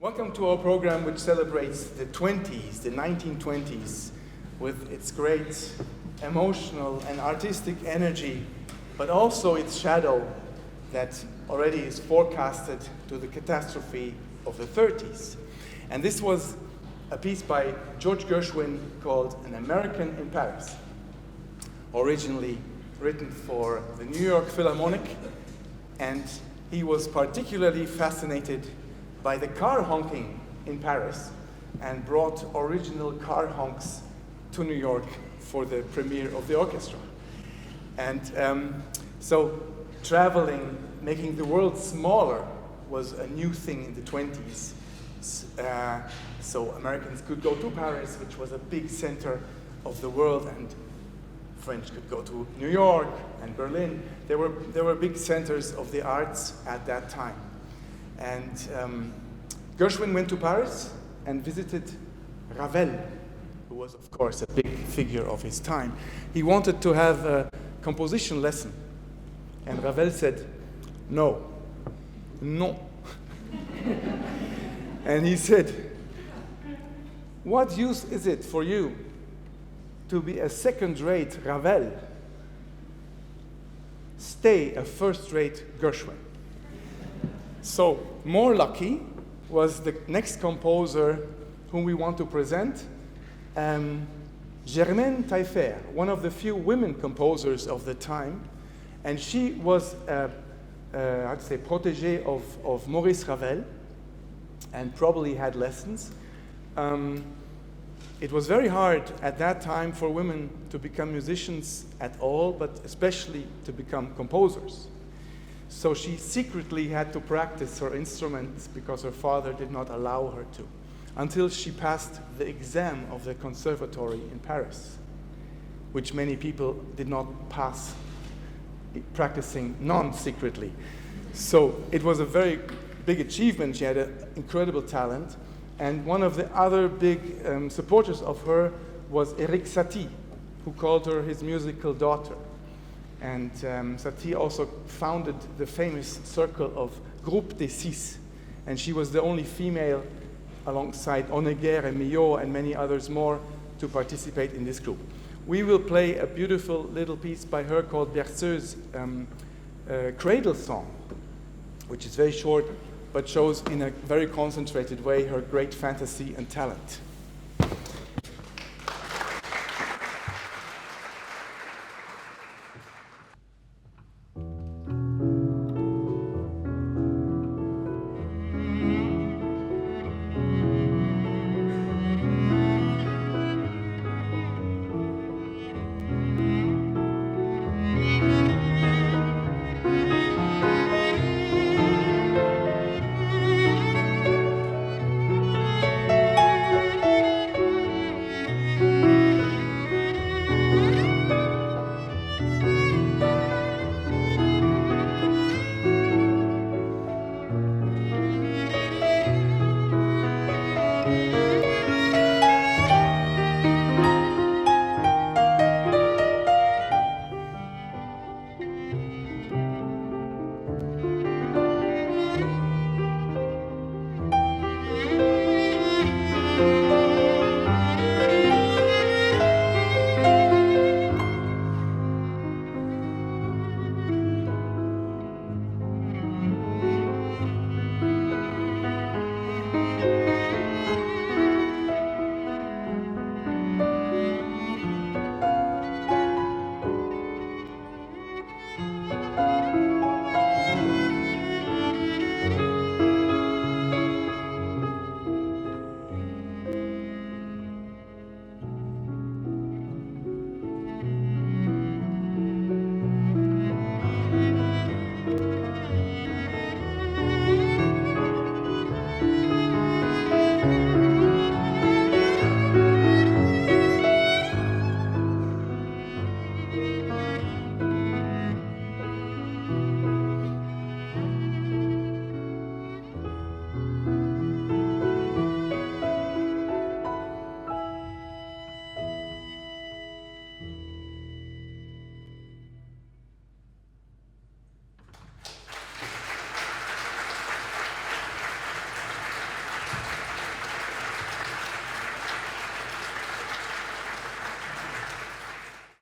Welcome to our program, which celebrates the 20s, the 1920s, with its great emotional and artistic energy, but also its shadow that already is forecasted to the catastrophe of the 30s. And this was a piece by George Gershwin called An American in Paris, originally written for the New York Philharmonic, and he was particularly fascinated by the car honking in Paris and brought original car honks to New York for the premiere of the orchestra. And so traveling, making the world smaller was a new thing in the 20s. So Americans could go to Paris, which was a big center of the world, and French could go to New York and Berlin. There were big centers of the arts at that time. And Gershwin went to Paris and visited Ravel, who was, of course, a big figure of his time. He wanted to have a composition lesson. And Ravel said, no. And he said, what use is it for you to be a second-rate Ravel? Stay a first-rate Gershwin. So, more lucky was the next composer whom we want to present, Germaine Tailleferre, one of the few women composers of the time, and she was protégée of Maurice Ravel, and probably had lessons. It was very hard at that time for women to become musicians at all, but especially to become composers. So she secretly had to practice her instruments because her father did not allow her to, until she passed the exam of the conservatory in Paris, which many people did not pass practicing non-secretly. So it was a very big achievement. She had an incredible talent. And one of the other big supporters of her was Eric Satie, who called her his musical daughter. And Satie also founded the famous circle of Groupe des Six. And she was the only female, alongside Honegger and Millot and many others more, to participate in this group. We will play a beautiful little piece by her called Berceuse, Cradle Song, which is very short, but shows in a very concentrated way her great fantasy and talent.